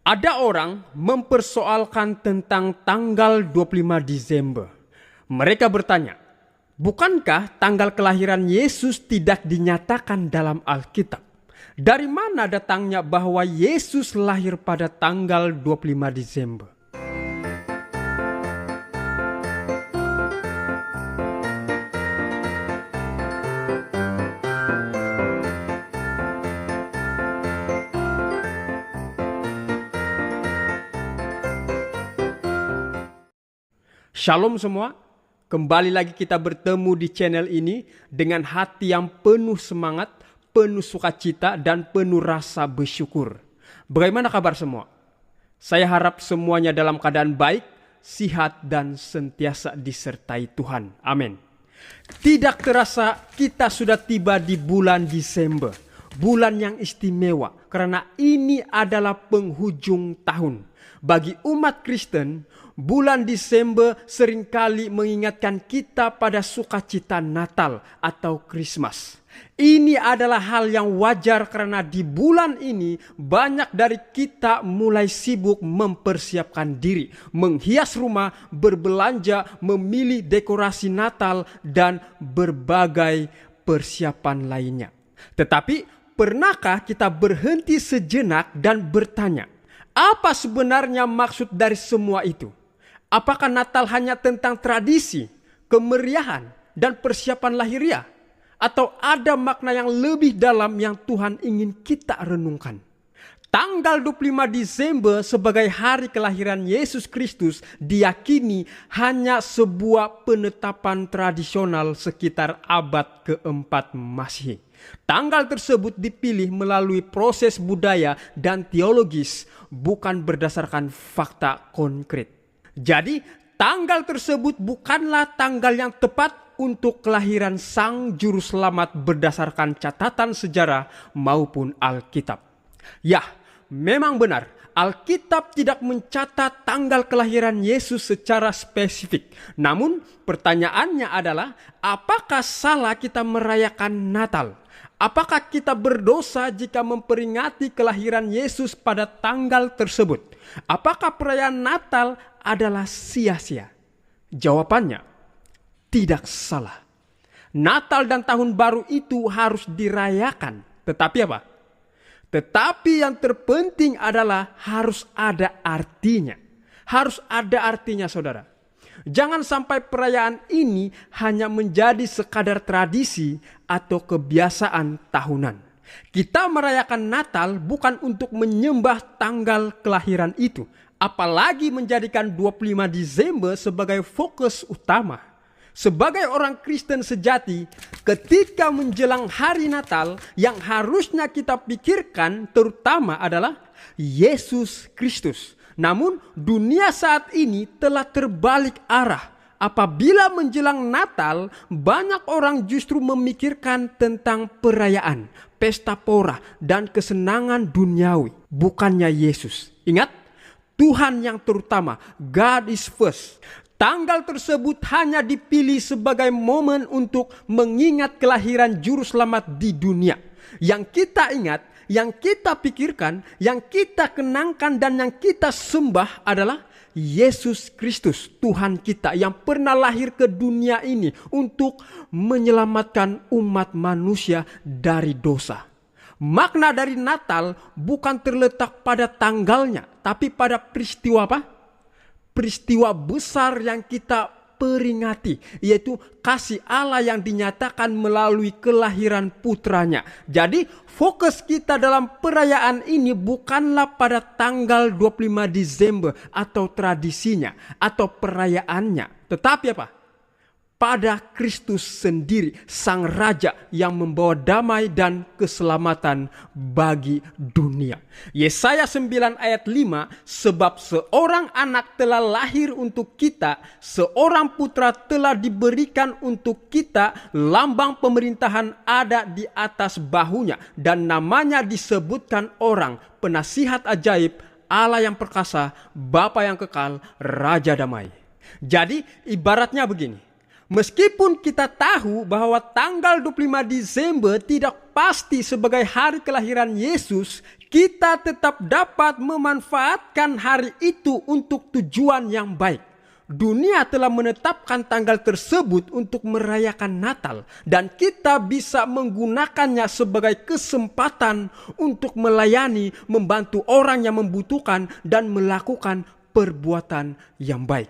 Ada orang mempersoalkan tentang tanggal 25 Desember. Mereka bertanya, bukankah tanggal kelahiran Yesus tidak dinyatakan dalam Alkitab? Dari mana datangnya bahwa Yesus lahir pada tanggal 25 Desember? Shalom semua, kembali lagi kita bertemu di channel ini dengan hati yang penuh semangat, penuh sukacita, dan penuh rasa bersyukur. Bagaimana kabar semua? Saya harap semuanya dalam keadaan baik, sihat, dan sentiasa disertai Tuhan. Amin. Tidak terasa kita sudah tiba di bulan Desember, bulan yang istimewa karena ini adalah penghujung tahun. Bagi umat Kristen, bulan Desember seringkali mengingatkan kita pada sukacita Natal atau Christmas. Ini adalah hal yang wajar karena di bulan ini banyak dari kita mulai sibuk mempersiapkan diri, menghias rumah, berbelanja, memilih dekorasi Natal, dan berbagai persiapan lainnya. Tetapi pernahkah kita berhenti sejenak dan bertanya, apa sebenarnya maksud dari semua itu? Apakah Natal hanya tentang tradisi, kemeriahan, dan persiapan lahiriah? Atau ada makna yang lebih dalam yang Tuhan ingin kita renungkan? Tanggal 25 Desember sebagai hari kelahiran Yesus Kristus diyakini hanya sebuah penetapan tradisional sekitar abad keempat Masehi. Tanggal tersebut dipilih melalui proses budaya dan teologis, bukan berdasarkan fakta konkret. Jadi, tanggal tersebut bukanlah tanggal yang tepat untuk kelahiran Sang Juru Selamat berdasarkan catatan sejarah maupun Alkitab. Ya, memang benar, Alkitab tidak mencatat tanggal kelahiran Yesus secara spesifik. Namun, pertanyaannya adalah, apakah salah kita merayakan Natal? Apakah kita berdosa jika memperingati kelahiran Yesus pada tanggal tersebut? Apakah perayaan Natal adalah sia-sia? Jawabannya, tidak salah. Natal dan Tahun Baru itu harus dirayakan. Tetapi apa? Tetapi yang terpenting adalah harus ada artinya. Harus ada artinya, saudara. Jangan sampai perayaan ini hanya menjadi sekadar tradisi atau kebiasaan tahunan. Kita merayakan Natal bukan untuk menyembah tanggal kelahiran itu, apalagi menjadikan 25 Desember sebagai fokus utama. Sebagai orang Kristen sejati, ketika menjelang hari Natal, yang harusnya kita pikirkan terutama adalah Yesus Kristus. Namun dunia saat ini telah terbalik arah. Apabila menjelang Natal, banyak orang justru memikirkan tentang perayaan, pesta pora, dan kesenangan duniawi, bukannya Yesus. Ingat, Tuhan yang terutama, God is first. Tanggal tersebut hanya dipilih sebagai momen untuk mengingat kelahiran Juru Selamat di dunia. Yang kita ingat, yang kita pikirkan, yang kita kenangkan, dan yang kita sembah adalah Yesus Kristus, Tuhan kita yang pernah lahir ke dunia ini untuk menyelamatkan umat manusia dari dosa. Makna dari Natal bukan terletak pada tanggalnya, tapi pada peristiwa apa? Peristiwa besar yang kita peringati, yaitu kasih Allah yang dinyatakan melalui kelahiran putranya. Jadi fokus kita dalam perayaan ini bukanlah pada tanggal 25 Desember atau tradisinya atau perayaannya. Tetapi apa? Pada Kristus sendiri, Sang Raja yang membawa damai dan keselamatan bagi dunia. Yesaya 9 ayat 5, sebab seorang anak telah lahir untuk kita, seorang putra telah diberikan untuk kita, lambang pemerintahan ada di atas bahunya, dan namanya disebutkan orang, penasihat ajaib, Allah yang perkasa, Bapa yang kekal, Raja damai. Jadi ibaratnya begini. Meskipun kita tahu bahwa tanggal 25 Desember tidak pasti sebagai hari kelahiran Yesus, kita tetap dapat memanfaatkan hari itu untuk tujuan yang baik. Dunia telah menetapkan tanggal tersebut untuk merayakan Natal, dan kita bisa menggunakannya sebagai kesempatan untuk melayani, membantu orang yang membutuhkan, dan melakukan perbuatan yang baik.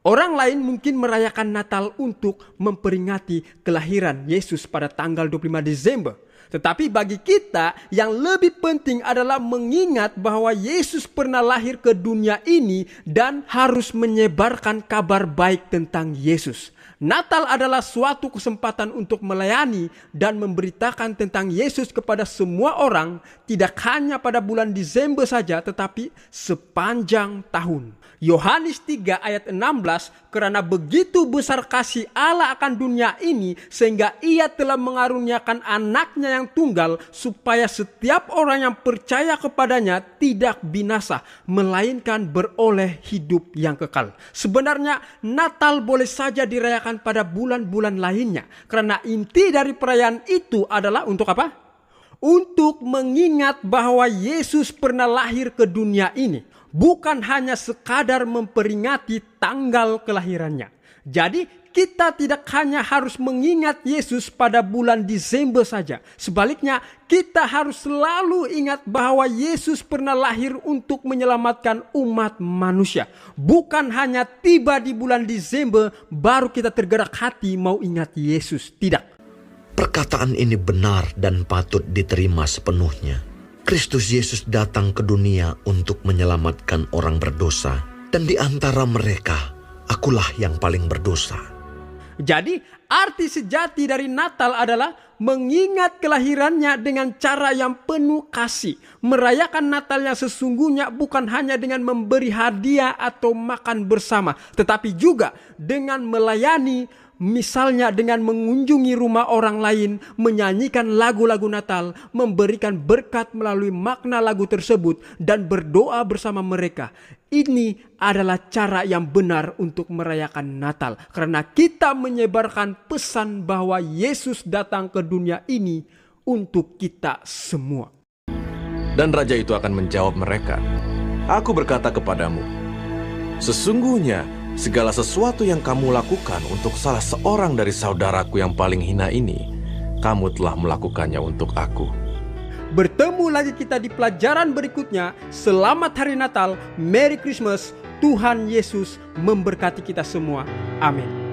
Orang lain mungkin merayakan Natal untuk memperingati kelahiran Yesus pada tanggal 25 Desember. Tetapi bagi kita yang lebih penting adalah mengingat bahwa Yesus pernah lahir ke dunia ini dan harus menyebarkan kabar baik tentang Yesus. Natal adalah suatu kesempatan untuk melayani dan memberitakan tentang Yesus kepada semua orang, tidak hanya pada bulan Desember saja tetapi sepanjang tahun. Yohanes 3 ayat 16, karena begitu besar kasih Allah akan dunia ini sehingga ia telah mengaruniakan anaknya yang tunggal supaya setiap orang yang percaya kepadanya tidak binasa melainkan beroleh hidup yang kekal. Sebenarnya Natal boleh saja dirayakan pada bulan-bulan lainnya, karena inti dari perayaan itu adalah untuk apa? Untuk mengingat bahwa Yesus pernah lahir ke dunia ini. Bukan hanya sekadar memperingati tanggal kelahirannya. Jadi kita tidak hanya harus mengingat Yesus pada bulan Desember saja. Sebaliknya kita harus selalu ingat bahwa Yesus pernah lahir untuk menyelamatkan umat manusia. Bukan hanya tiba di bulan Desember baru kita tergerak hati mau ingat Yesus. Tidak. Perkataan ini benar dan patut diterima sepenuhnya. Kristus Yesus datang ke dunia untuk menyelamatkan orang berdosa. Dan di antara mereka, akulah yang paling berdosa. Jadi arti sejati dari Natal adalah mengingat kelahirannya dengan cara yang penuh kasih. Merayakan Natal yang sesungguhnya bukan hanya dengan memberi hadiah atau makan bersama, tetapi juga dengan melayani. Misalnya dengan mengunjungi rumah orang lain, menyanyikan lagu-lagu Natal, memberikan berkat melalui makna lagu tersebut, dan berdoa bersama mereka. Ini adalah cara yang benar untuk merayakan Natal, karena kita menyebarkan pesan bahwa Yesus datang ke dunia ini untuk kita semua. Dan raja itu akan menjawab mereka, "Aku berkata kepadamu, sesungguhnya segala sesuatu yang kamu lakukan untuk salah seorang dari saudaraku yang paling hina ini, kamu telah melakukannya untuk aku." Bertemu lagi kita di pelajaran berikutnya. Selamat Hari Natal, Merry Christmas. Tuhan Yesus memberkati kita semua. Amin.